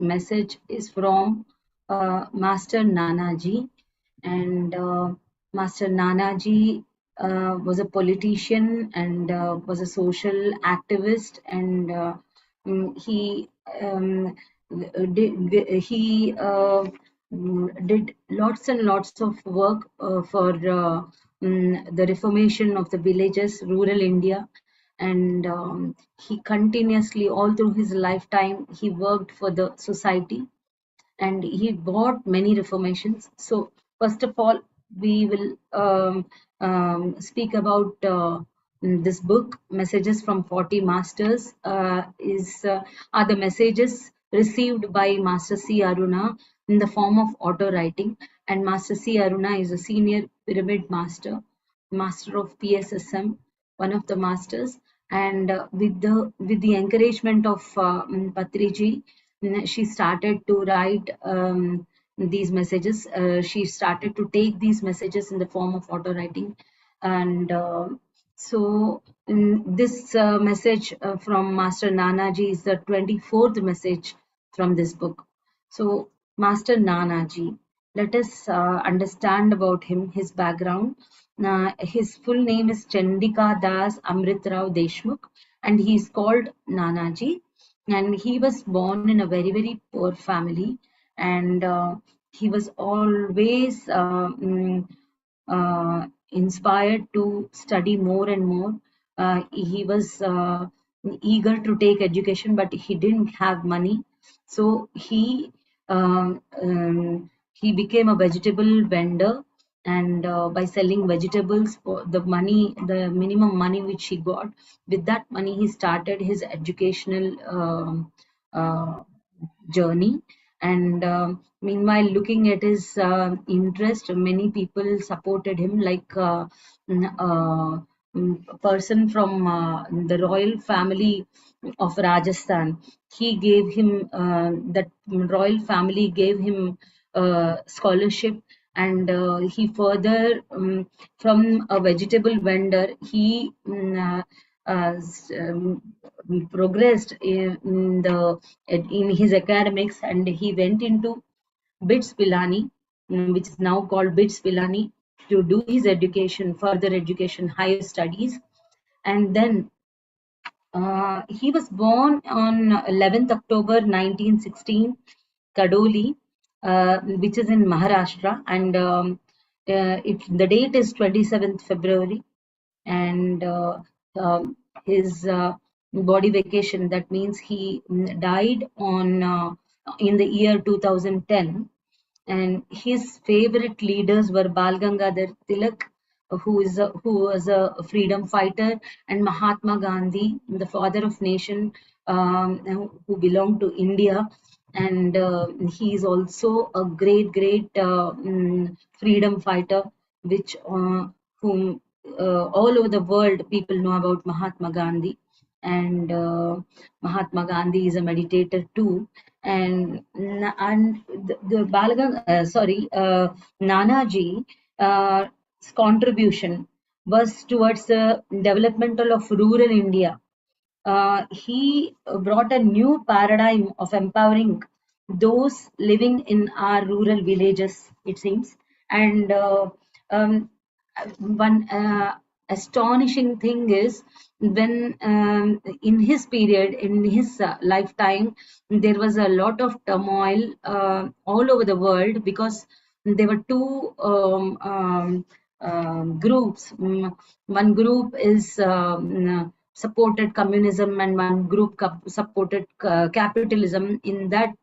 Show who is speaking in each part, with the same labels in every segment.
Speaker 1: message is from Master Nanaji. And Master Nanaji was a politician and was a social activist, and he did lots and lots of work for the reformation of the villages, rural India. And he continuously, all through his lifetime, he worked for the society, and he brought many reformations. So first of all, we will speak about this book, Messages from 40 Masters. Are the messages received by Master C.Aruna in the form of auto writing. And Master C.Aruna is a senior pyramid master, master of PSSM, one of the masters. And with the encouragement of Patriji, she started to write these messages. She started to take these messages in the form of auto writing. And so this message from Master Nanaji is the 24th message from this book. So Master Nanaji, let us understand about him, his background. His full name is Chandika Das Amritrao Deshmukh, and he is called Nanaji. And he was born in a very, very poor family, and he was always inspired to study more and more. He was eager to take education, but he didn't have money, so he became a vegetable vendor. And by selling vegetables for the money, the minimum money which he got, with that money he started his educational journey. And meanwhile, looking at his interest, many people supported him, like a person from the royal family of Rajasthan. He gave him, that royal family gave him scholarship. And he further, from a vegetable vendor, he progressed in his academics, and he went into BITS Pilani, which is now called BITS Pilani, to do his education, further education, higher studies. And then he was born on 11th October 1916, Kadoli, which is in Maharashtra, and the date is 27th February. And his body vacation, that means he died on in the year 2010. And his favorite leaders were Bal Gangadhar Tilak, who was a freedom fighter, and Mahatma Gandhi, the father of nation, who belonged to India. And he is also a great freedom fighter, which whom all over the world people know about Mahatma Gandhi. And Mahatma Gandhi is a meditator too. And Nanaji contribution was towards the developmental of rural India. He brought a new paradigm of empowering those living in our rural villages, it seems. And um, one astonishing thing is, when in his period, in his lifetime, there was a lot of turmoil all over the world, because there were two groups. One group is supported communism, and one group supported capitalism. In that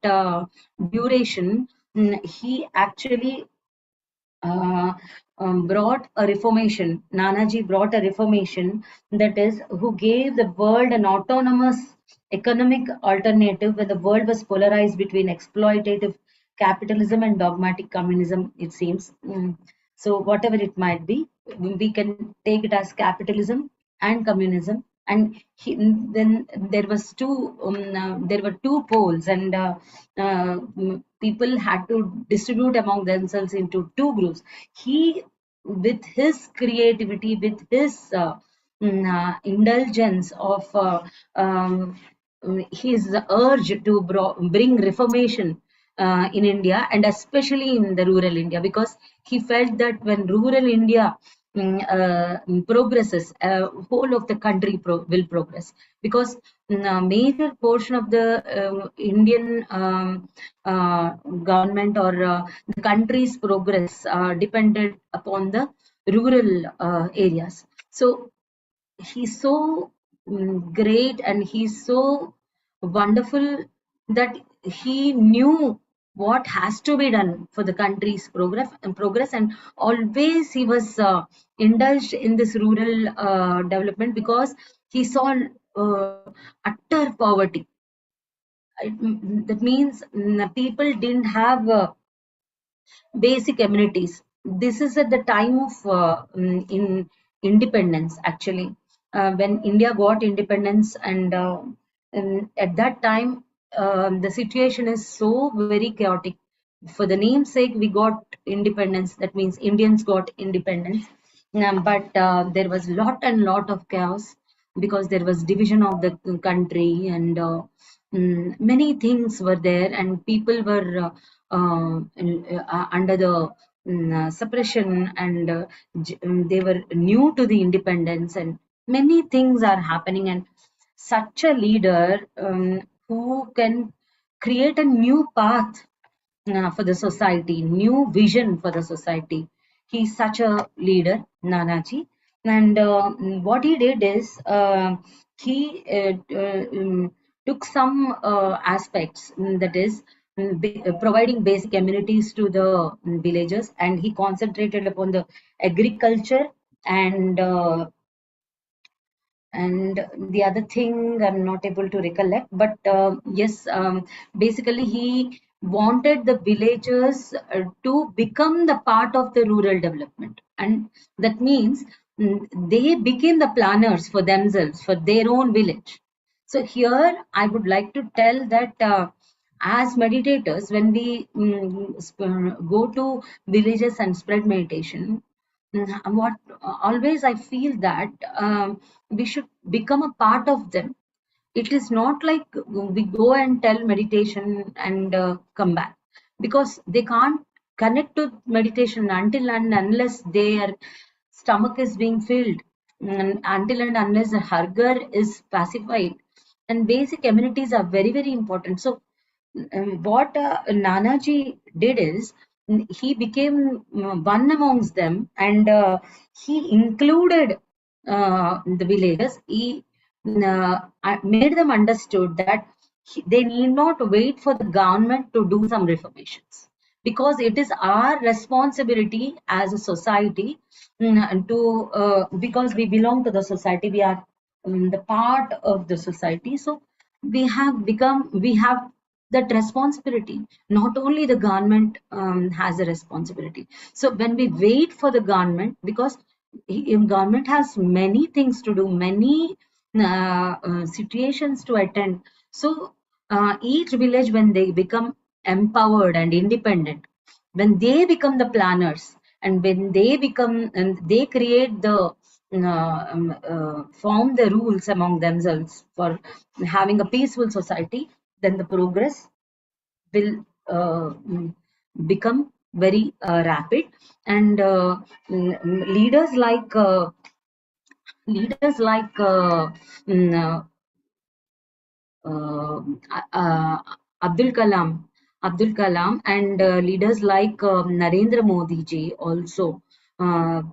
Speaker 1: duration, he actually brought a reformation. Nanaji brought a reformation, that is, who gave the world an autonomous economic alternative when the world was polarized between exploitative capitalism and dogmatic communism, it seems. So whatever it might be, we can take it as capitalism and communism. And then there were two poles, and people had to distribute among themselves into two groups. He, with his creativity, with his indulgence of his urge to bring reformation in India, and especially in the rural India, because he felt that when rural India progresses, whole of the country will progress, because a major portion of the Indian government or the country's progress depended upon the rural areas. So he's so great, and he's so wonderful that he knew what has to be done for the country's progress, and always he was indulged in this rural development, because he saw utter poverty. That means people didn't have basic amenities. This is at the time of in independence, actually, when India got independence, and at that time the situation is so very chaotic. For the namesake, we got independence. That means Indians got independence, but there was lot of chaos, because there was division of the country, and many things were there, and people were under the suppression, and they were new to the independence, and many things are happening. And such a leader who can create a new path for the society, new vision for the society. He's such a leader, Nanaji. And what he did is he took some aspects, that is, providing basic amenities to the villagers, and he concentrated upon the agriculture, and the other thing I'm not able to recollect, but yes, basically he wanted the villagers to become the part of the rural development, and that means they became the planners for themselves, for their own village. So here I would like to tell that as meditators, when we go to villages and spread meditation, what always I feel that we should become a part of them. It is not like we go and tell meditation and come back, because they can't connect to meditation until and unless their stomach is being filled, until and unless the hunger is pacified. And basic amenities are very important. So what Nanaji did is, he became one amongst them, and he included the villagers. He made them understood that they need not wait for the government to do some reformations, because it is our responsibility as a society, to because we belong to the society, we are the part of the society. So we have that responsibility. Not only the government has a responsibility. So when we wait for the government, because government has many things to do, many situations to attend. So each village, when they become empowered and independent, when they become the planners, and when they become, and they create the form the rules among themselves for having a peaceful society, then the progress will become very rapid. And leaders like leaders like uh, uh, Abdul Kalam, and leaders like Narendra Modi ji also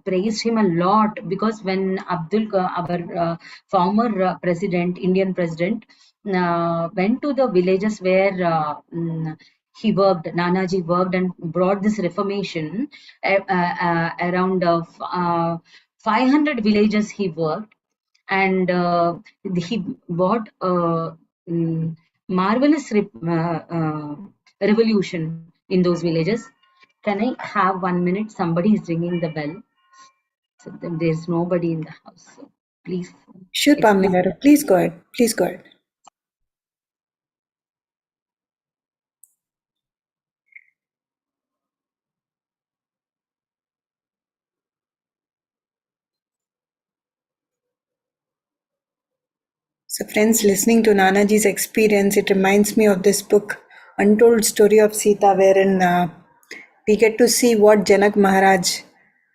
Speaker 1: praised him a lot, because when our former president, Indian president, went to the villages where he worked, Nanaji worked, and brought this reformation around 500 villages he worked, and he brought mm, marvelous revolution in those villages. Can I have 1 minute? Somebody is ringing the bell. So then there's nobody in the house. So please
Speaker 2: Sure, Pamela
Speaker 1: excuse
Speaker 2: garu.
Speaker 1: me.
Speaker 2: Please go ahead. Please go ahead. So, friends, listening to Nanaji's experience, it reminds me of this book, Untold Story of Sita, wherein we get to see what Janak Maharaj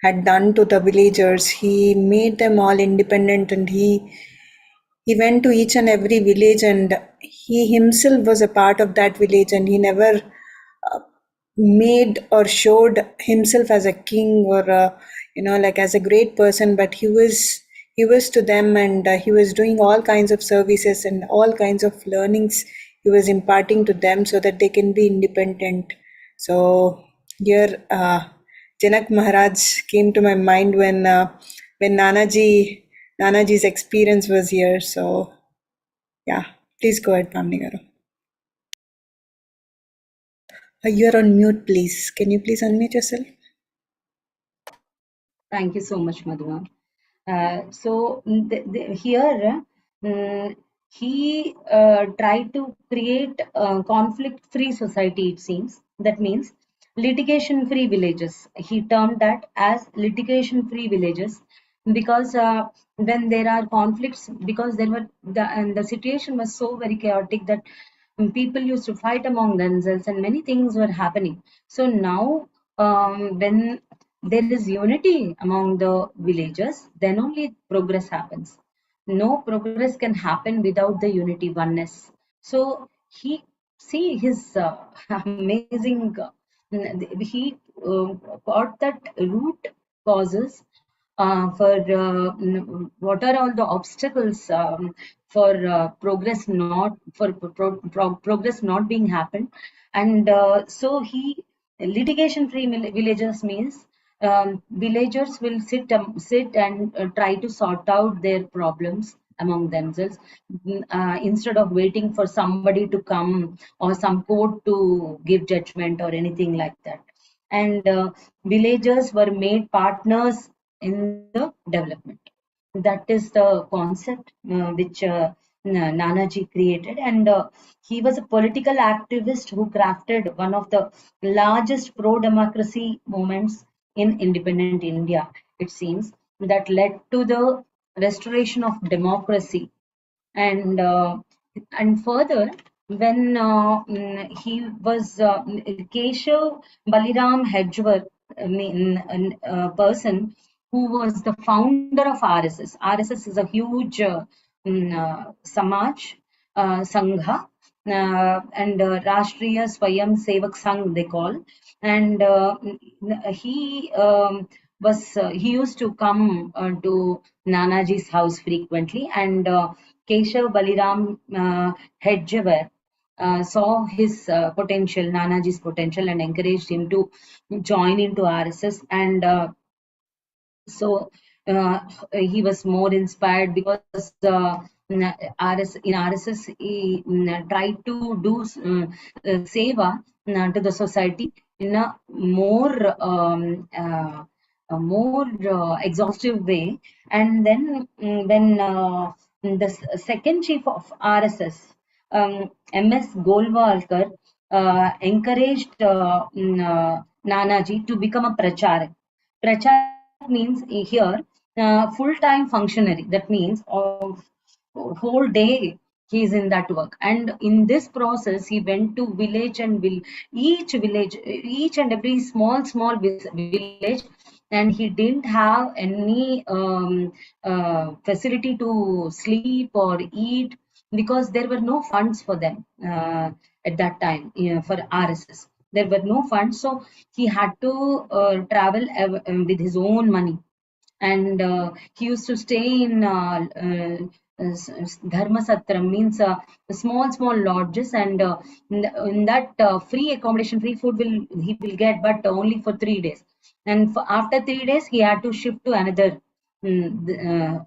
Speaker 2: had done to the villagers. He made them all independent, and he went to each and every village, and he himself was a part of that village, and he never made or showed himself as a king or like as a great person, but he was to them, and he was doing all kinds of services and all kinds of learnings he was imparting to them so that they can be independent. So here Janak Maharaj came to my mind when Nanaji's experience was here. So yeah, please go ahead, Pamni Garu. You're on mute, please. Can you please unmute yourself?
Speaker 1: Thank you so much, Madhuma. Here, mm, he tried to create a conflict-free society, it seems. That means litigation-free villages. He termed that as litigation-free villages because when there are conflicts, because there were and the situation was so very chaotic that people used to fight among themselves and many things were happening. So now, when there is unity among the villagers, then only progress happens. No progress can happen without the unity, oneness. So he see his amazing. He got that root causes for what are all the obstacles for progress not for progress not being happened, and so he litigation free villages means villagers will sit and try to sort out their problems among themselves, instead of waiting for somebody to come or some court to give judgment or anything like that. And villagers were made partners in the development. That is the concept which Nanaji created, and he was a political activist who crafted one of the largest pro-democracy movements in independent India. It seems that led to the restoration of democracy, and further when he was Keshav Baliram Hedgewar, a person who was the founder of RSS. RSS is a huge Samaj Sangha, and Rashtriya Swayam Sevak Sangh they call, and he he used to come to Nanaji's house frequently, and Keshav Baliram Hedgevar saw his potential, Nanaji's potential, and encouraged him to join into RSS. And so he was more inspired because in RSS he tried to do seva to the society in a more exhaustive way. And then when the second chief of RSS, MS Golwalkar, encouraged Nanaji to become a pracharak. Pracharak means here full-time functionary. That means whole day he is in that work. And in this process, he went to village and village, each and every small village, and he didn't have any facility to sleep or eat because there were no funds for them at that time, for RSS. There were no funds, so he had to travel with his own money, and he used to stay in dharma satram, means small lodges, and in that free accommodation, free food he will get, but only for 3 days. And after 3 days he had to shift to another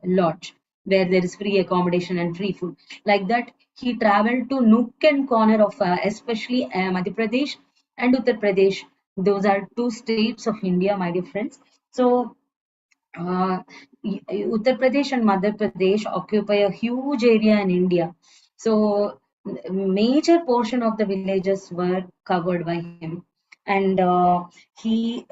Speaker 1: lodge where there is free accommodation and free food. Like that, he traveled to nook and corner of especially Madhya Pradesh and Uttar Pradesh. Those are two states of India, my dear friends. So uh, Uttar Pradesh and Madhya Pradesh occupy a huge area in India. So major portion of the villages were covered by him, and he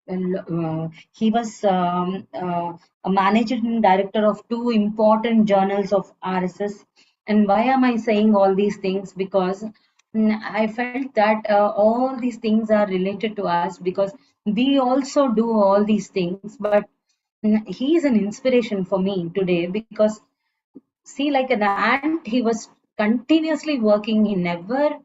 Speaker 1: he was a managing director of two important journals of RSS. And why am I saying all these things? Because I felt that all these things are related to us, because we also do all these things. But he is an inspiration for me today, because see, like an ant, he was continuously working. He never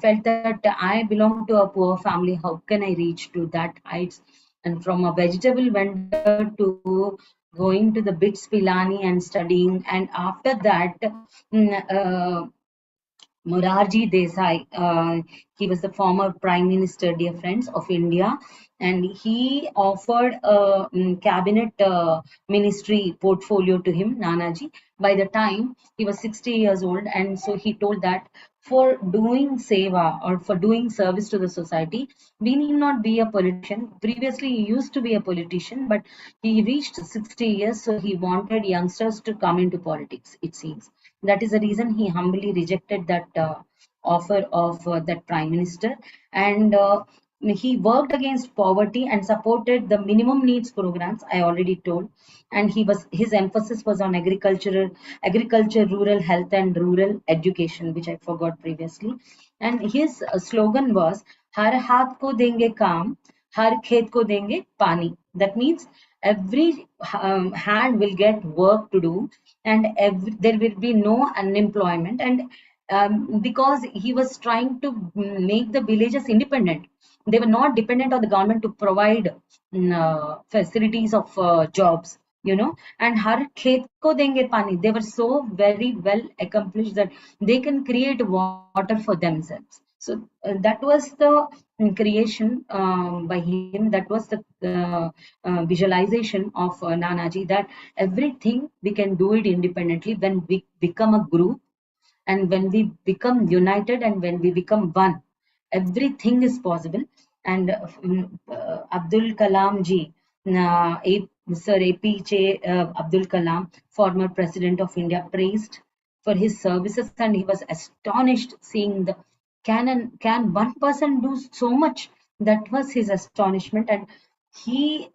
Speaker 1: felt that I belong to a poor family. How can I reach to that heights? And from a vegetable vendor to going to the Bits Pilani and studying, and after that, Morarji Desai. He was the former Prime Minister, dear friends, of India, and he offered a cabinet ministry portfolio to him, Nanaji. By the time he was 60 years old, and so he told that for doing seva or for doing service to the society, we need not be a politician. Previously, he used to be a politician, but he reached 60 years, so he wanted youngsters to come into politics, it seems. That is the reason he humbly rejected that offer of that prime minister. And he worked against poverty and supported the minimum needs programs, I already told. And his emphasis was on agriculture, rural health, and rural education, which I forgot previously. And his slogan was "Har haath ko denge kaam, har khet ko denge pani." That means every hand will get work to do, and there will be no unemployment. And because he was trying to make the villages independent, they were not dependent on the government to provide facilities of jobs, and har khet ko denge pani, they were so very well accomplished that they can create water for themselves. So that was the creation by him. That was the visualization of Nanaji, that everything we can do it independently when we become a group, and when we become united, and when we become one, everything is possible. And Abdul Kalam ji, Sir APJ Abdul Kalam, former president of India, praised for his services, and he was astonished seeing the can one person do so much. That was his astonishment. And he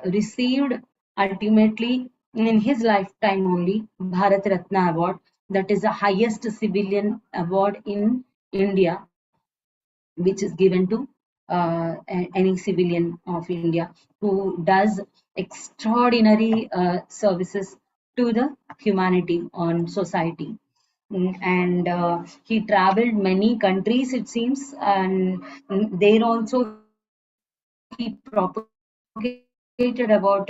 Speaker 1: received ultimately in his lifetime only Bharat Ratna Award. That is the highest civilian award in India, which is given to any civilian of India who does extraordinary services to the humanity on society. And he traveled many countries, it seems, and there also he propagated about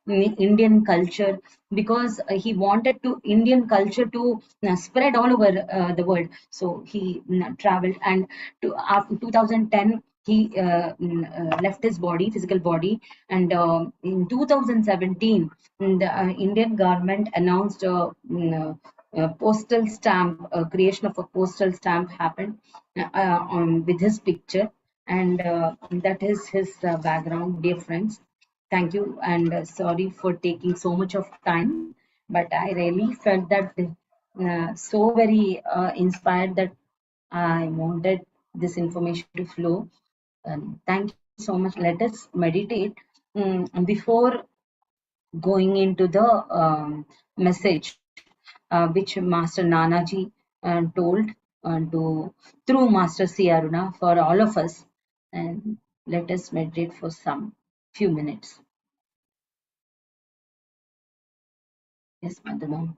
Speaker 1: Indian culture, because he wanted to Indian culture to spread all over the world. So he traveled, and after 2010 he left his body, physical body. And in 2017 the Indian government announced postal stamp, creation of a postal stamp happened with his picture. And that is his background, dear friends. Thank you, and sorry for taking so much of time, but I really felt that so very inspired that I wanted this information to flow. Thank you so much. Let us meditate before going into the message which Master Nanaji told through Master C.Aruna for all of us. And let us meditate for some few minutes. Yes, Madam.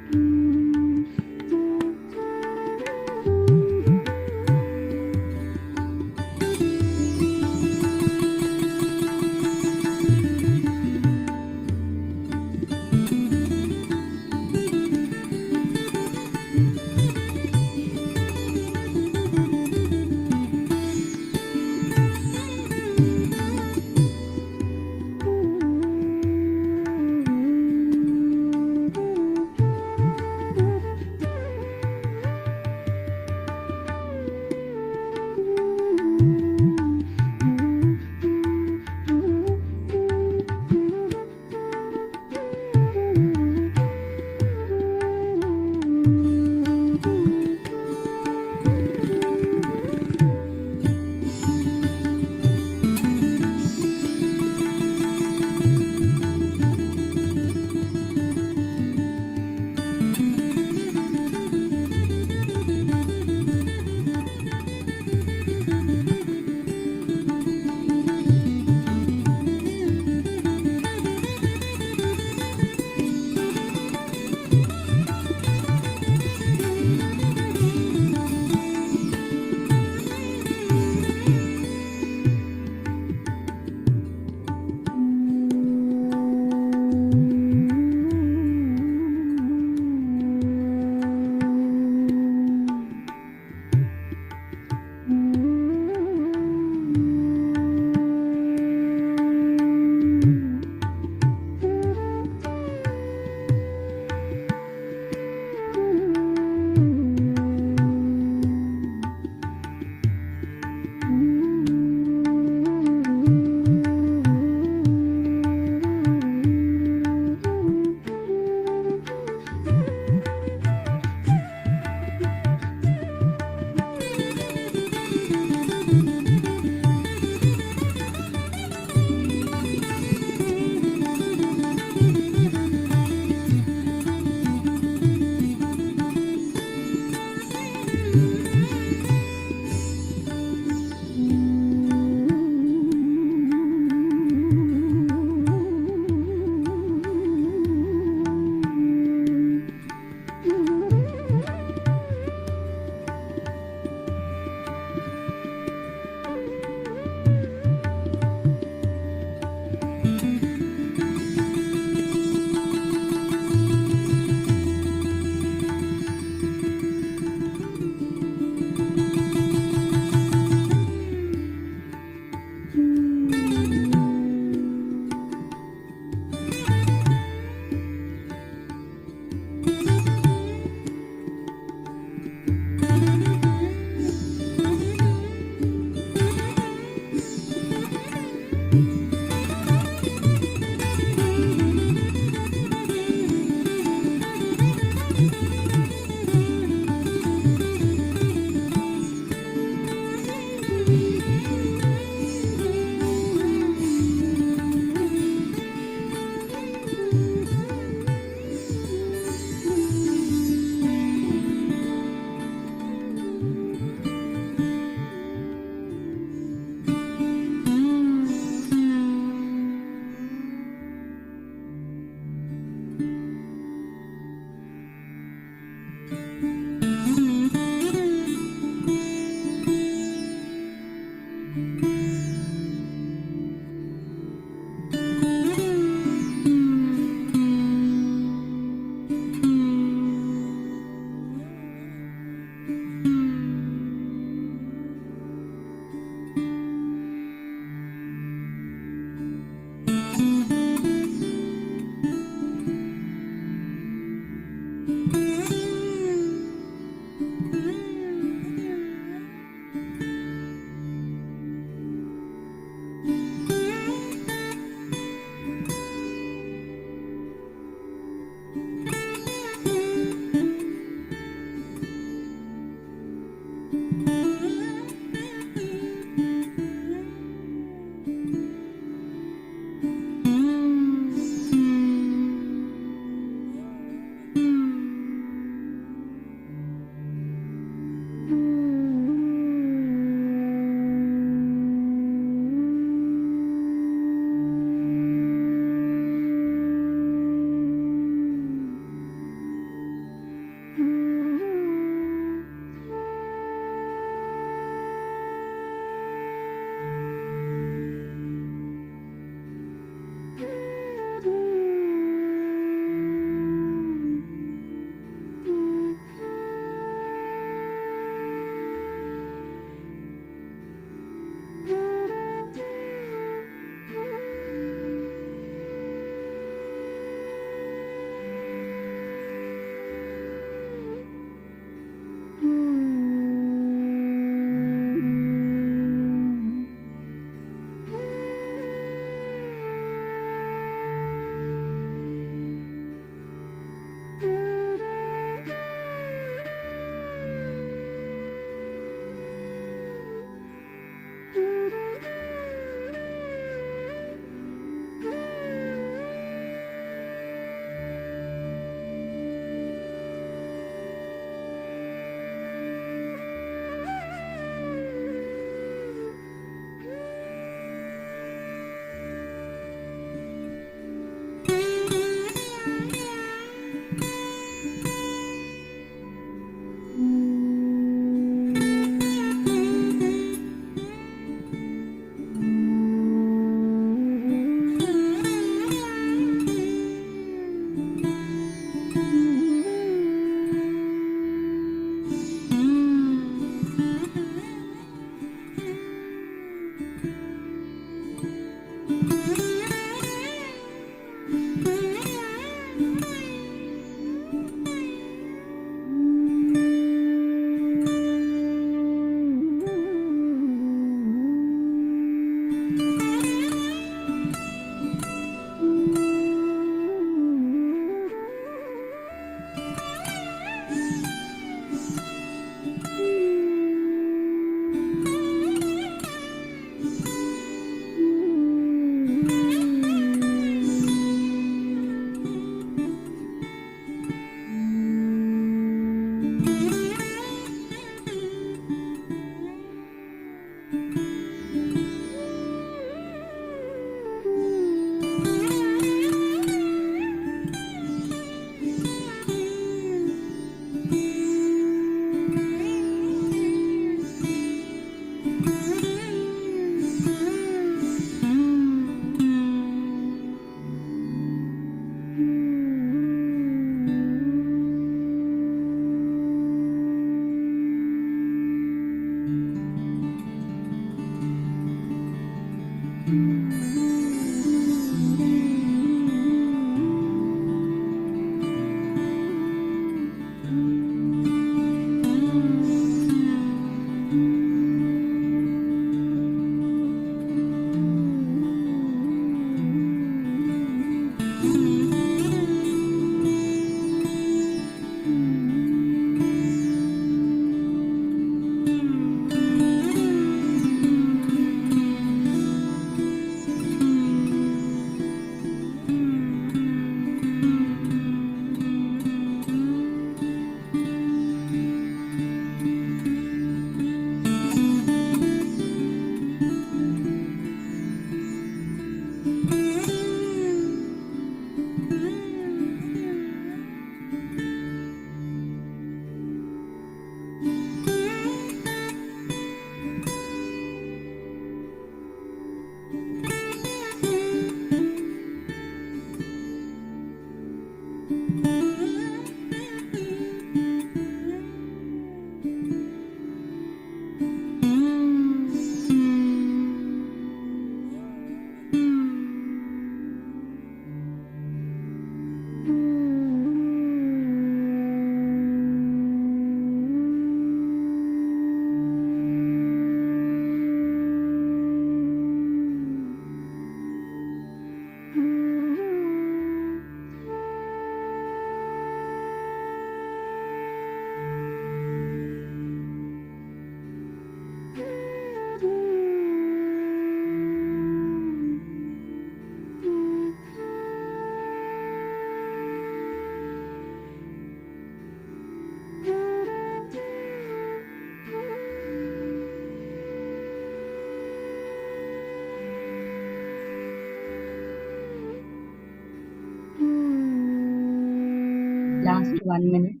Speaker 1: 1 minute.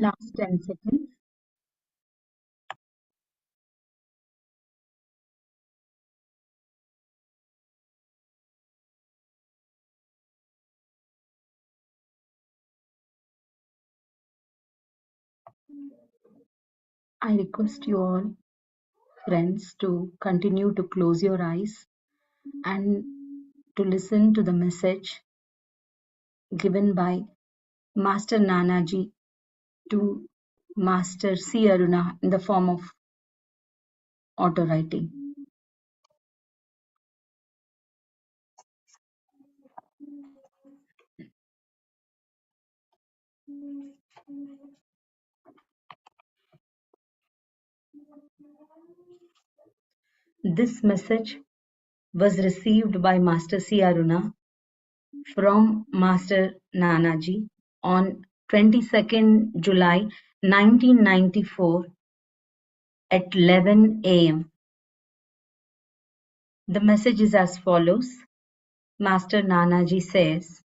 Speaker 1: Last 10 seconds. I request you all, friends, to continue to close your eyes and to listen to the message given by Master Nanaji to Master C.Aruna in the form of auto writing. This message was received by Master C.Aruna from Master Nanaji on 22nd July 1994 at 11 a.m. The message is as follows. Master Nanaji says,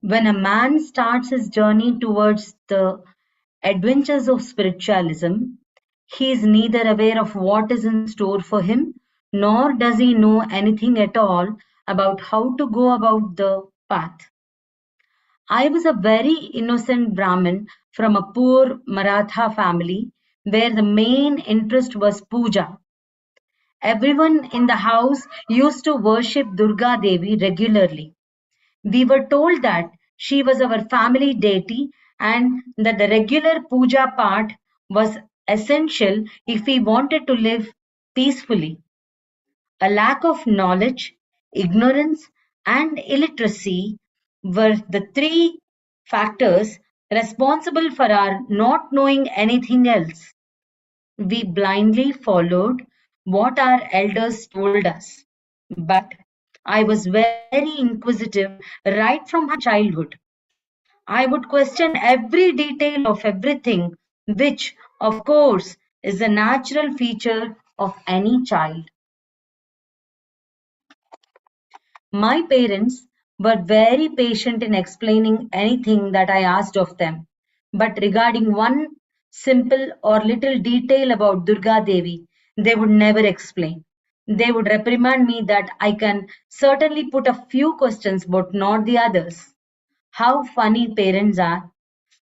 Speaker 1: when a man starts his journey towards the adventures of spiritualism, he is neither aware of what is in store for him, nor does he know anything at all about how to go about the path. I was a very innocent Brahmin from a poor Maratha family where the main interest was puja. Everyone in the house used to worship Durga Devi regularly. We were told that she was our family deity and that the regular puja part was essential if we wanted to live peacefully. A lack of knowledge, ignorance, and illiteracy were the three factors responsible for our not knowing anything else. We blindly followed what our elders told us. But I was very inquisitive right from my childhood. I would question every detail of everything, which, of course, is a natural feature of any child. My parents were very patient in explaining anything that I asked of them. But regarding one simple or little detail about Durga Devi, they would never explain. They would reprimand me that I can certainly put a few questions but not the others. How funny parents are.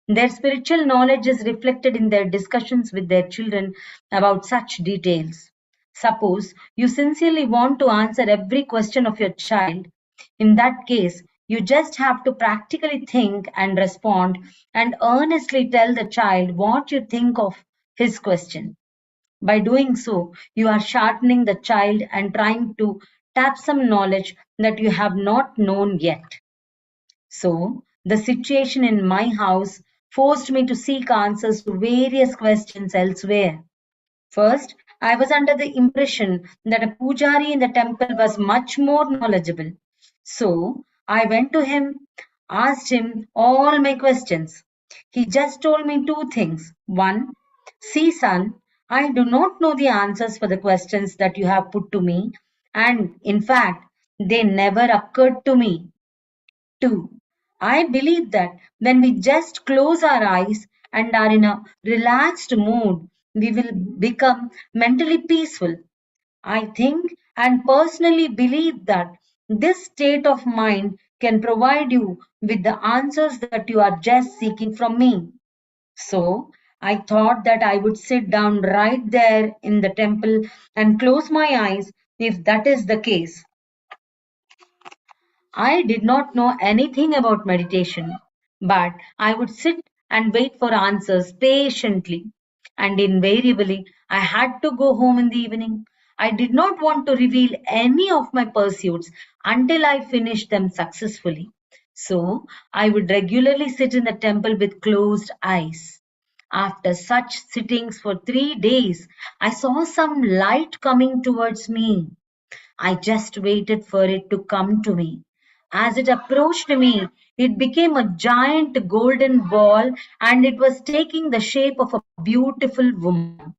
Speaker 1: Their spiritual knowledge is reflected in their discussions with their children about such details. Suppose you sincerely want to answer every question of your child. In that case, you just have to practically think and respond and earnestly tell the child what you think of his question. By doing so, you are sharpening the child and trying to tap some knowledge that you have not known yet. So, the situation in my house forced me to seek answers to various questions elsewhere. First, I was under the impression that a pujari in the temple was much more knowledgeable. So, I went to him, asked him all my questions. He just told me two things. One, see, son, I do not know the answers for the questions that you have put to me, and in fact, they never occurred to me. Two, I believe that when we just close our eyes and are in a relaxed mood, we will become mentally peaceful. I think and personally believe that this state of mind can provide you with the answers that you are just seeking from me. So I thought that I would sit down right there in the temple and close my eyes if that is the case. I did not know anything about meditation, but I would sit and wait for answers patiently. And invariably, I had to go home in the evening. I did not want to reveal any of my pursuits until I finished them successfully. So I would regularly sit in the temple with closed eyes. After such sittings for 3 days, I saw some light coming towards me. I just waited for it to come to me. As it approached me, it became a giant golden ball and it was taking the shape of a beautiful woman.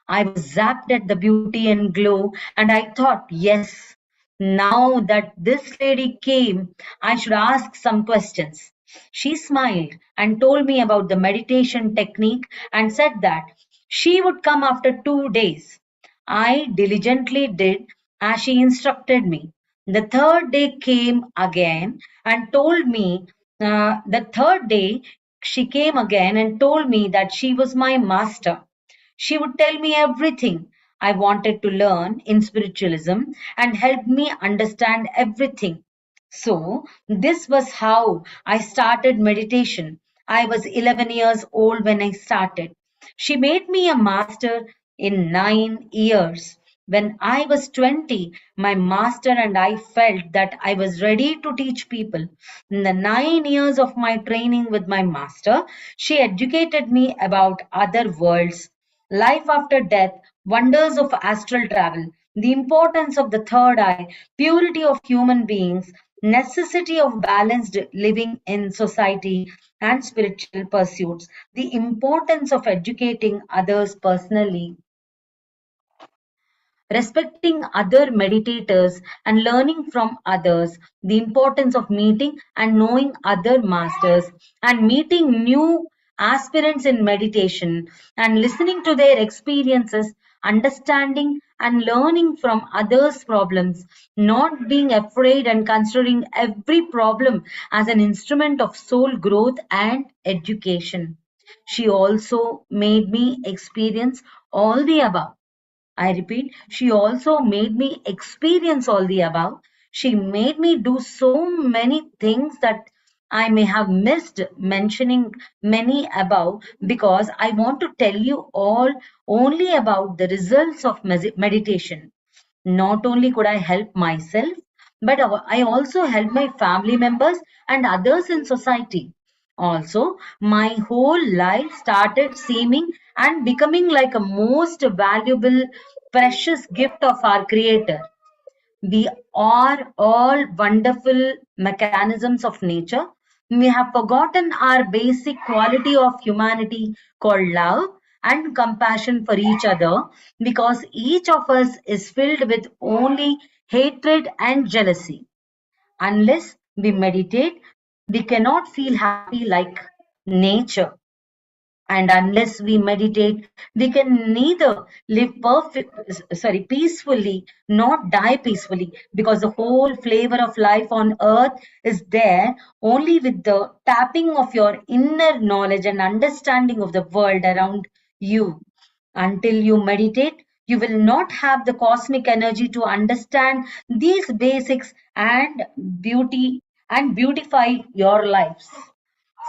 Speaker 1: I was zapped at the beauty and glow, and I thought, yes, now that this lady came, I should ask some questions. She smiled and told me about the meditation technique and said that she would come after 2 days. I diligently did as she instructed me. The third day came again and told me, the third day she came again and told me that she was my master. She would tell me everything I wanted to learn in spiritualism and help me understand everything. So, this was how I started meditation. I was 11 years old when I started. She made me a master in 9 years. When I was 20, my master and I felt that I was ready to teach people. In the 9 years of my training with my master, she educated me about other worlds, life after death, wonders of astral travel, the importance of the third eye, purity of human beings, necessity of balanced living in society and spiritual pursuits, the importance of educating others personally, respecting other meditators and learning from others, the importance of meeting and knowing other masters, and meeting new aspirants in meditation and listening to their experiences, understanding and learning from others' problems, not being afraid and considering every problem as an instrument of soul growth and education. She also made me experience all the above. I repeat, she also made me experience all the above. She made me do so many things that I may have missed mentioning many above because I want to tell you all only about the results of meditation. Not only could I help myself, but I also helped my family members and others in society. Also, my whole life started seeming and becoming like a most valuable, precious gift of our Creator. We are all wonderful mechanisms of nature. We have forgotten our basic quality of humanity called love and compassion for each other because each of us is filled with only hatred and jealousy. Unless we meditate, we cannot feel happy like nature. And unless we meditate, we can neither live peacefully, not die peacefully, because the whole flavor of life on earth is there only with the tapping of your inner knowledge and understanding of the world around you. Until you meditate, you will not have the cosmic energy to understand these basics and beauty and beautify your lives.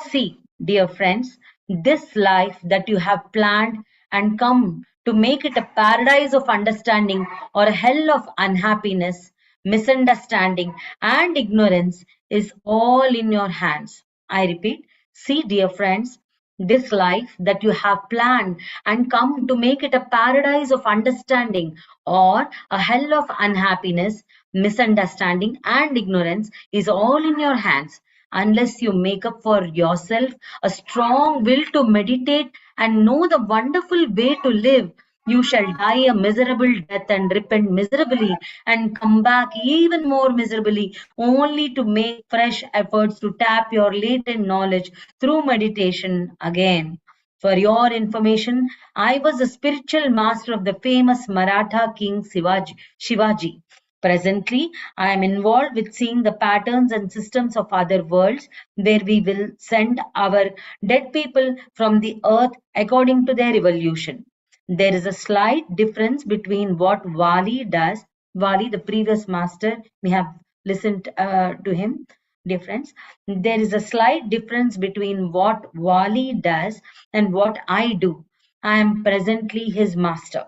Speaker 1: See, dear friends, this life that you have planned and come to make it a paradise of understanding or a hell of unhappiness, misunderstanding, and ignorance is all in your hands. I repeat, see, dear friends, this life that you have planned and come to make it a paradise of understanding or a hell of unhappiness, misunderstanding, and ignorance is all in your hands unless you make up for yourself a strong will to meditate and know the wonderful way to live. You shall die a miserable death and repent miserably and come back even more miserably, only to make fresh efforts to tap your latent knowledge through meditation again. For your information, I was a spiritual master of the famous Maratha king Shivaji. Presently, I am involved with seeing the patterns and systems of other worlds where we will send our dead people from the earth according to their evolution. There is a slight difference between what Wali does. Wali, the previous master, we have listen to him, dear friends. There is a slight difference between what Wali does and what I do. I am presently his master.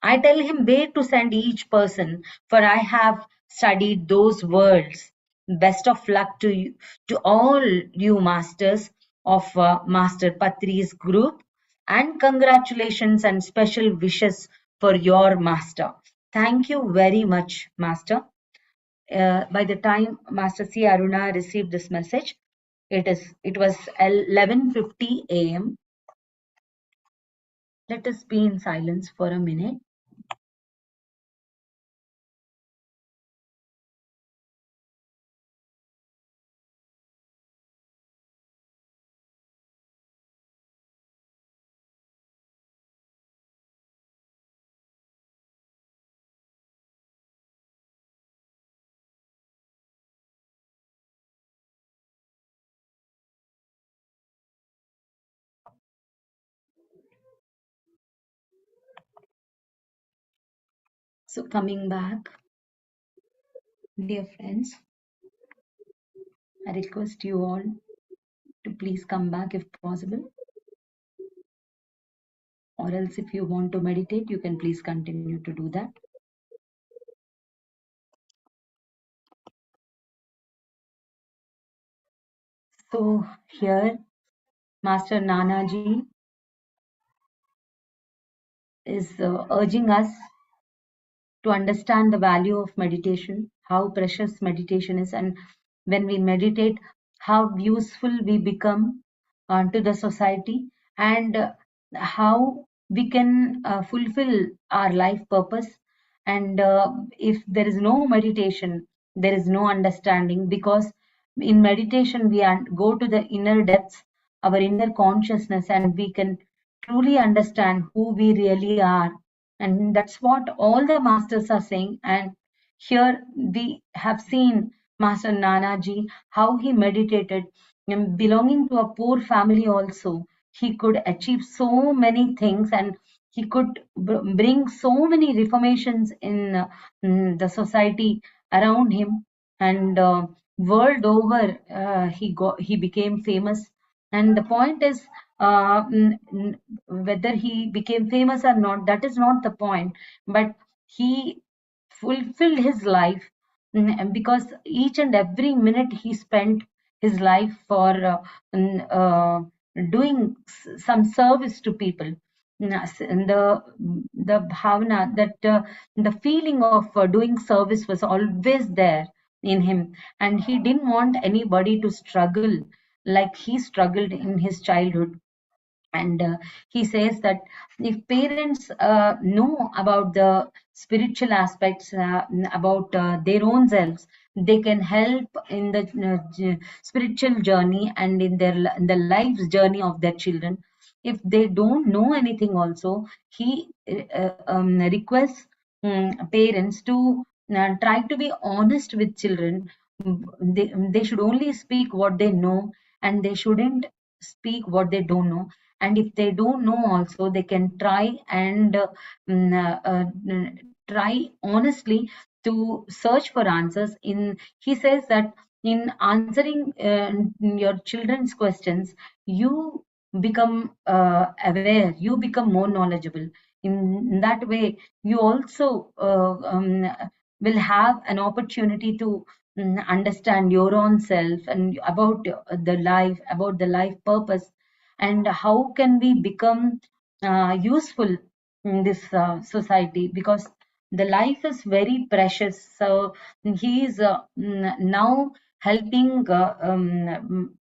Speaker 1: I tell him where to send each person, for I have studied those worlds. Best of luck to you, to all you masters of Master Patri's group, and congratulations and special wishes for your master. Thank you very much, Master. By the time Master C.Aruna received this message, it was 11:50 a.m. Let us be in silence for a minute. So coming back, dear friends, I request you all to please come back if possible, or else if you want to meditate, you can please continue to do that. So here, Master Nanaji is urging us to understand the value of meditation, how precious meditation is, and when we meditate, how useful we become to the society, and how we can fulfill our life purpose. And if there is no meditation, there is no understanding, because in meditation we go to the inner depths, our inner consciousness, and we can truly understand who we really are. And that's what all the masters are saying. And here we have seen Master Nanaji, how he meditated, and belonging to a poor family also, he could achieve so many things, and he could bring so many reformations in the society around him. And world over, he became famous. And the point is, whether he became famous or not, that is not the point, but he fulfilled his life, and because each and every minute he spent his life for doing some service to people. And the bhavana, that the feeling of doing service was always there in him, and he didn't want anybody to struggle like he struggled in his childhood. And he says that if parents know about the spiritual aspects, about their own selves, they can help in the spiritual journey and in the life's journey of their children. If they don't know anything also, he requests parents to try to be honest with children. They should only speak what they know, and they shouldn't speak what they don't know. And if they don't know also, they can try and try honestly to search for answers. In He says that in answering your children's questions, you become aware, you become more knowledgeable. In that way, you also will have an opportunity to understand your own self and about the life purpose, and how can we become useful in this society, because the life is very precious. So he is now helping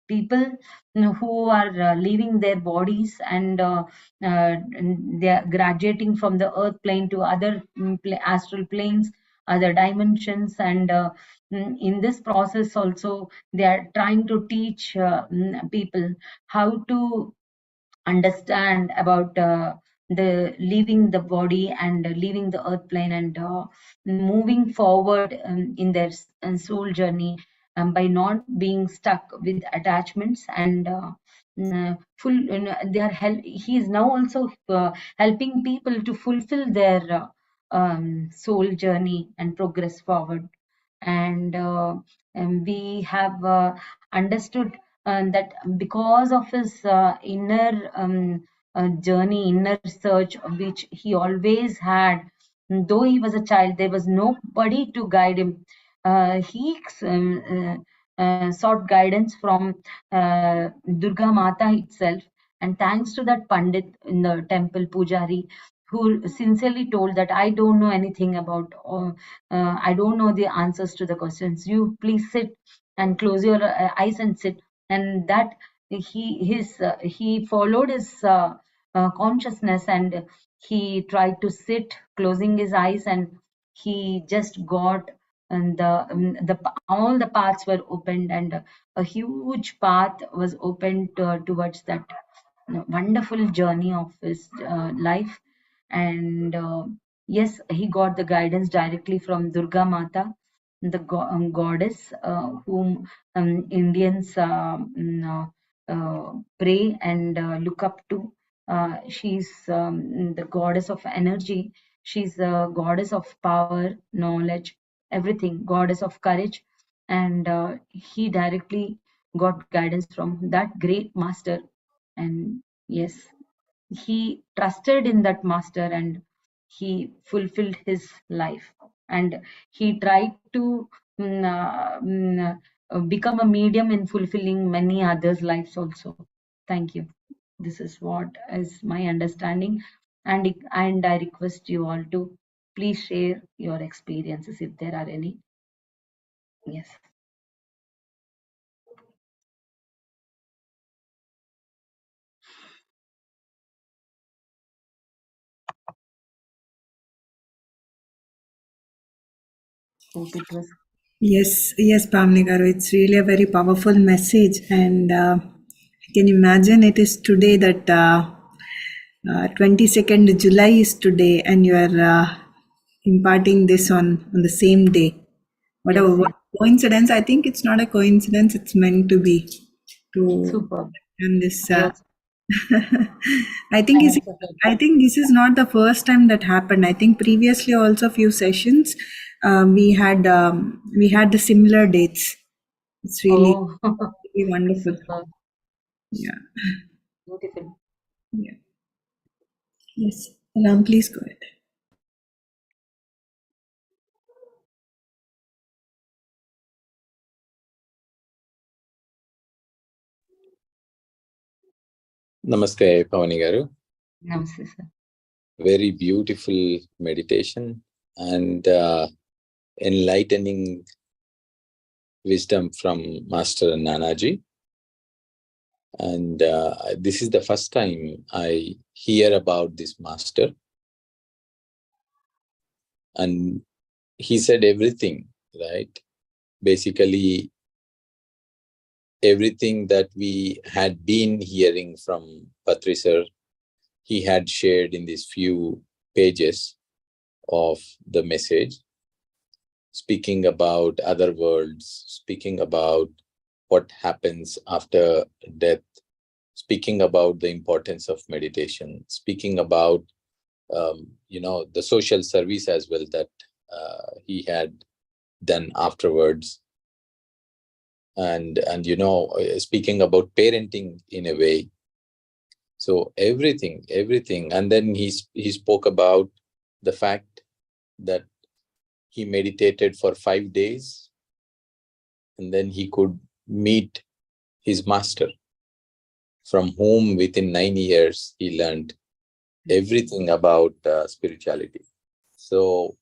Speaker 1: people who are leaving their bodies, and they are graduating from the earth plane to other astral planes, other dimensions. And in this process also, they are trying to teach people how to understand about the leaving the body and leaving the earth plane, and moving forward in their soul journey, by not being stuck with attachments. And they are he is now also helping people to fulfill their soul journey and progress forward. and we have understood that because of his inner journey, inner search, which he always had, though he was a child, there was nobody to guide him. He sought guidance from Durga Mata itself, and thanks to that Pandit in the temple, Pujari, who sincerely told that I don't know anything about, I don't know the answers to the questions. You please sit and close your eyes and sit. And that he followed his consciousness, and he tried to sit, closing his eyes, and he just got, and the all the paths were opened, and a huge path was opened towards that wonderful journey of his life. And yes, he got the guidance directly from Durga Mata, the goddess whom Indians pray and look up to. She's the goddess of energy. She's the goddess of power, knowledge, everything, goddess of courage. And he directly got guidance from that great master. And yes, he trusted in that master, and he fulfilled his life, and he tried to become a medium in fulfilling many others lives also. Thank you. This is what is my understanding, and I request you all to please share your experiences if there are any. Yes. Hope it was.
Speaker 2: Yes, Pavani garu, it's really a very powerful message, and I can imagine it is today that 22nd July is today, and you are imparting this on the same day.
Speaker 1: Yes,
Speaker 2: What
Speaker 1: yes.
Speaker 2: a coincidence! I think it's not a coincidence; it's meant to be. To
Speaker 1: Superb.
Speaker 2: and this,
Speaker 1: I also,
Speaker 2: I think
Speaker 1: I
Speaker 2: is
Speaker 1: also felt
Speaker 2: I think this is not the first time that happened. I think previously also few sessions we had the similar dates. It's really,
Speaker 1: oh.
Speaker 2: really wonderful.
Speaker 1: Superb.
Speaker 2: Yeah.
Speaker 1: Beautiful.
Speaker 2: Yeah. Yes. Ram, please go ahead.
Speaker 3: Namaste, Pavani garu.
Speaker 1: Namaste, sir.
Speaker 3: Very beautiful meditation and enlightening wisdom from Master Nanaji. And this is the first time I hear about this master. And he said everything, right? Basically, everything that we had been hearing from Patri sir, he had shared in these few pages of the message, speaking about other worlds, speaking about what happens after death, speaking about the importance of meditation, speaking about the social service as well that he had done afterwards, and speaking about parenting in a way. So everything, and then he spoke about the fact that he meditated for 5 days, and then he could meet his master, from whom within 9 years he learned everything about spirituality. So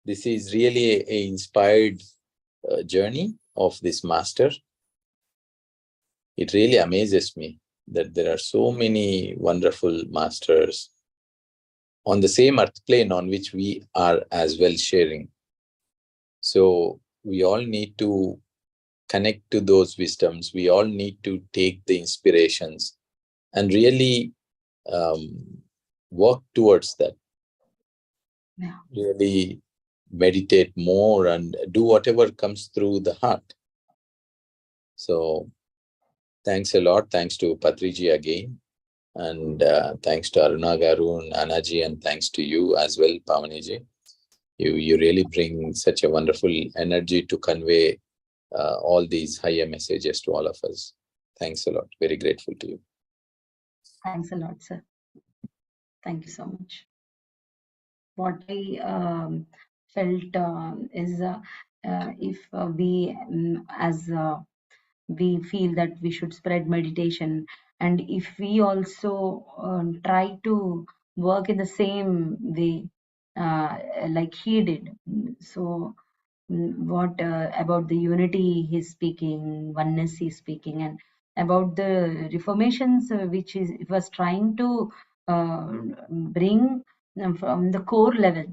Speaker 3: this is really a inspired journey of this master. It really amazes me that there are so many wonderful masters on the same earth plane on which we are as well sharing. So we all need to connect to those wisdoms. We all need to take the inspirations and really work towards that.
Speaker 1: Yeah.
Speaker 3: Really meditate more and do whatever comes through the heart. So thanks a lot. Thanks to Patriji again. And thanks to Aruna Garu, Nanaji, and thanks to you as well, Pavaniji. You really bring such a wonderful energy to convey all these higher messages to all of us. Thanks a lot. Very grateful to you.
Speaker 1: Thanks a lot, sir. Thank you so much. What I felt is if we, as we feel that we should spread meditation, and if we also try to work in the same way like he did, so what about the unity he's speaking, oneness he's speaking, and about the reformations which is it was trying to bring from the core level,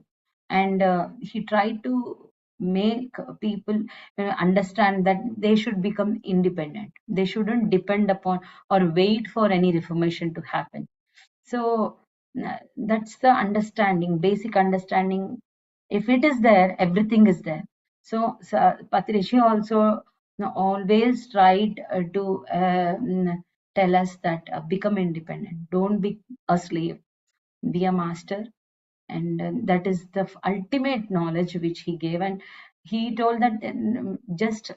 Speaker 1: and he tried to make people understand that they should become independent. They shouldn't depend upon or wait for any reformation to happen. So that's the understanding, basic understanding. If it is there, everything is there. So Patrici also always tried to tell us that become independent. Don't be a slave. Be a master, and that is the ultimate knowledge which he gave. And he told that just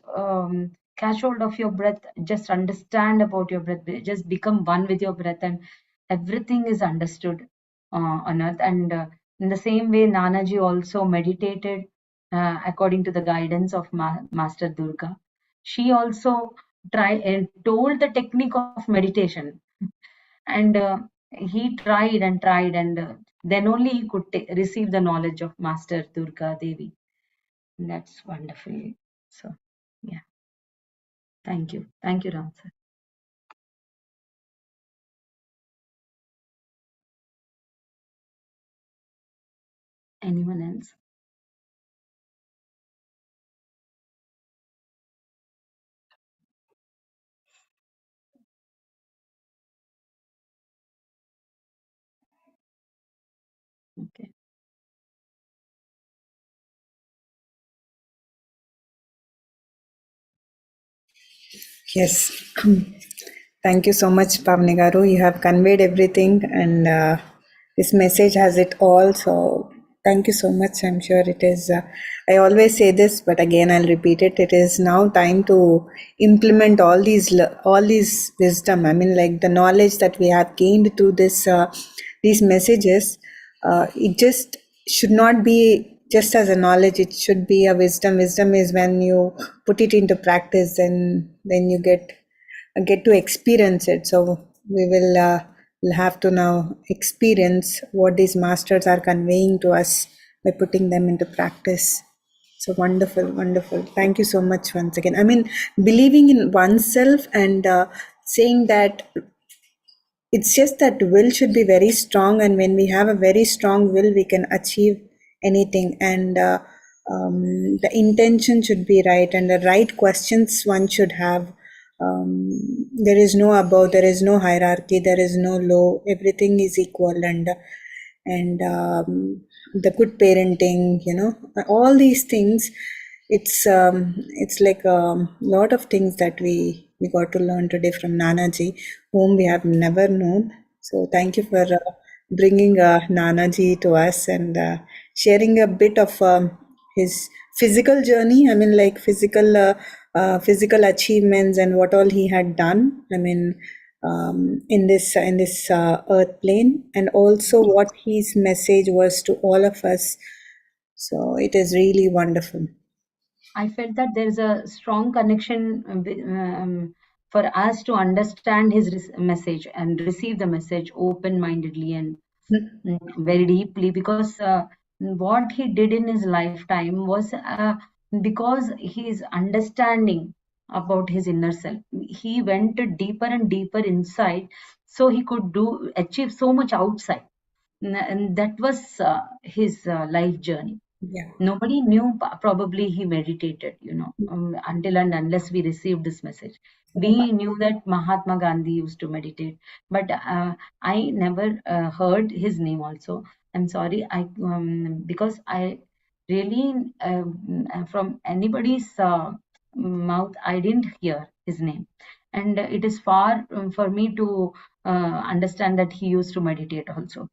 Speaker 1: catch hold of your breath, just understand about your breath, just become one with your breath, and everything is understood on earth. And in the same way, Nanaji also meditated according to the guidance of Master Durga. She also tried and told the technique of meditation, and he tried and tried, and then only he could receive the knowledge of Master Durga Devi. And that's wonderful. So yeah, thank you, Ram sir. Anyone else? Okay.
Speaker 2: Yes. Thank you so much, Pavani Garu. You have conveyed everything, and this message has it all. So, thank you so much. I'm sure it is. I always say this, but again, I'll repeat it. It is now time to implement all these wisdom. I mean, like the knowledge that we have gained through these messages. It just should not be just as a knowledge. It should be a wisdom. Wisdom is when you put it into practice, and then you get to experience it. So we'll have to now experience what these masters are conveying to us by putting them into practice. So wonderful, wonderful. Thank you so much once again. I mean, believing in oneself and saying that it's just that will should be very strong, and when we have a very strong will, we can achieve anything. And the intention should be right, and the right questions one should have. There is no above, there is no hierarchy, there is no low. Everything is equal, and the good parenting, all these things. It's like a lot of things that we got to learn today from Nanaji, whom we have never known. So thank you for bringing Nanaji to us, and sharing a bit of his physical journey. I mean, like physical achievements and what all he had done. I mean, in this earth plane, and also what his message was to all of us. So it is really wonderful.
Speaker 1: I felt that there is a strong connection for us to understand his message and receive the message open-mindedly and very deeply, because what he did in his lifetime was because his understanding about his inner self, he went deeper and deeper inside, so he could achieve so much outside. And that was his life journey.
Speaker 2: Yeah.
Speaker 1: Nobody knew, probably he meditated, until and unless we received this message. We knew that Mahatma Gandhi used to meditate, but I never heard his name also. I'm sorry, because I really, from anybody's mouth, I didn't hear his name. And it is far for me to understand that he used to meditate also,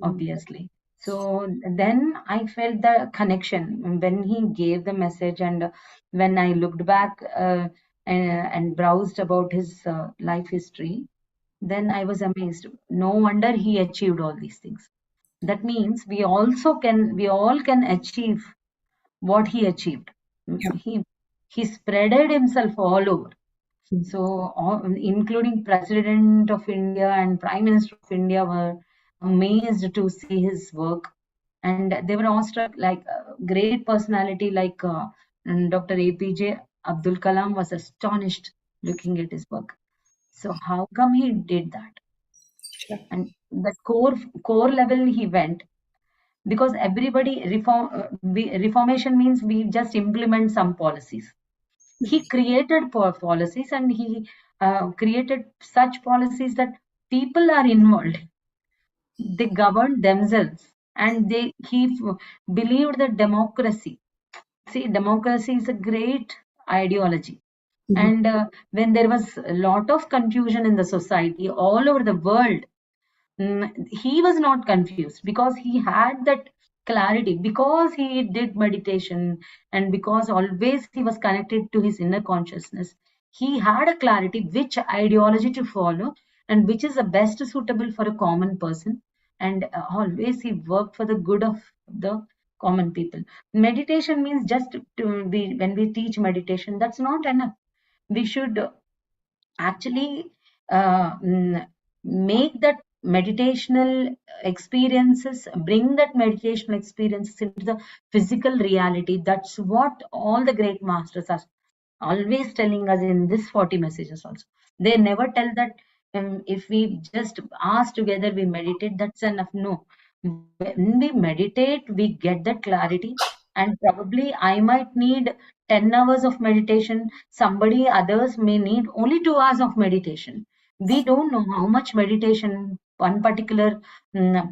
Speaker 1: obviously. So then I felt the connection when he gave the message, and when I looked back and browsed about his life history, then I was amazed. No wonder he achieved all these things. That means we all can achieve what he achieved.
Speaker 2: Yeah.
Speaker 1: He spreaded himself all over. So, including President of India and Prime Minister of India were amazed to see his work, and they were awestruck. Like a great personality like Dr. APJ Abdul Kalam was astonished looking at his work. So, how come he did that?
Speaker 2: Sure.
Speaker 1: And the core level he went, because everybody reformation means we just implement some policies. He created policies, and he created such policies that people are involved. They govern themselves, and he believed that democracy. See, democracy is a great ideology.
Speaker 2: Mhm.
Speaker 1: And when there was a lot of confusion in the society all over the world, he was not confused because he had that clarity, because he did meditation, and because always he was connected to his inner consciousness. He had a clarity which ideology to follow and which is the best suitable for a common person. And always he worked for the good of the common people. Meditation means just to be, when we teach meditation, that's not enough. We should actually make that meditational experiences, bring that meditational experiences into the physical reality. That's what all the great masters are always telling us in this 40 messages also. They never tell that if we just ask together, we meditate, that's enough. No. When we meditate, we get that clarity. And probably I might need 10 hours of meditation. Somebody others may need only 2 hours of meditation. We don't know how much meditation one particular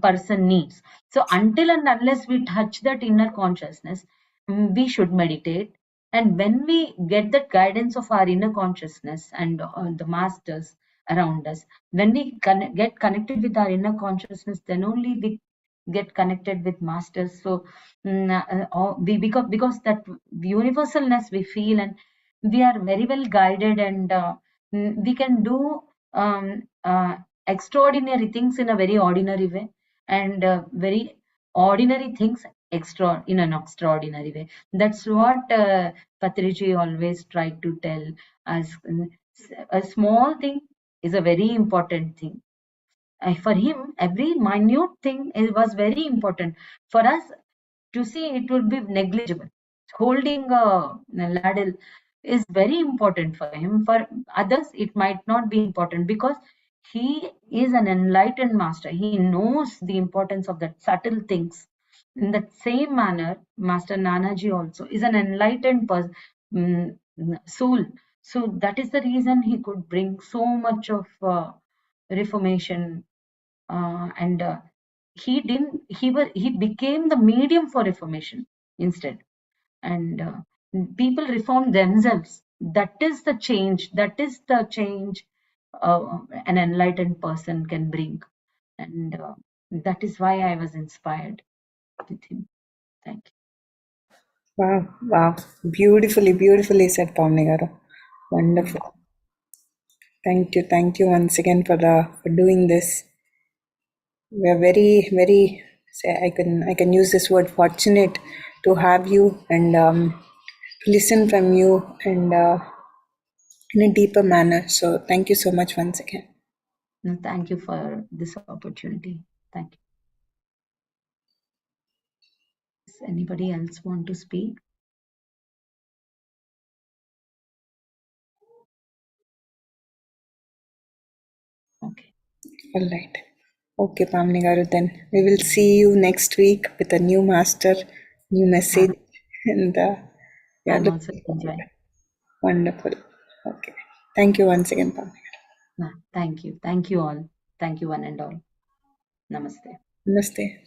Speaker 1: person needs. So until and unless we touch that inner consciousness, we should meditate. And when we get the guidance of our inner consciousness and the masters around us, when we get connected with our inner consciousness, then only we get connected with masters. So we because that universalness we feel, and we are very well guided, and we can do extraordinary things in a very ordinary way, and very ordinary things in an extraordinary way. That's what Patriji always tried to tell us. A small thing is a very important thing. For him, every minute thing was very important. For us to see, it would be negligible. Holding a ladle is very important for him. For others, it might not be important because he is an enlightened master. He knows the importance of that subtle things. In that same manner, Master Nanaji also is an enlightened soul. So that is the reason he could bring so much of reformation, and he became the medium for reformation instead. And people reform themselves. That is the change an enlightened person can bring. And that is why I was inspired with him. Thank you.
Speaker 2: Wow, wow. Beautifully said, Pavani garu. Wonderful. Thank you once again for doing this. We are very, say, I can use this word, fortunate to have you and to listen from you and in a deeper manner. So thank you so much once again.
Speaker 1: No, thank you for this opportunity. Thank you. Does anybody else want to speak? Okay.
Speaker 2: All right. Okay, Pamni garu, then we will see you next week with a new master, new message, and yeah,
Speaker 1: I'm also
Speaker 2: looking forward.
Speaker 1: enjoying.
Speaker 2: Wonderful. Okay. Thank you once again, Pamni garu.
Speaker 1: Thank you. Thank you all. Thank you, one and all. Namaste.
Speaker 2: Namaste.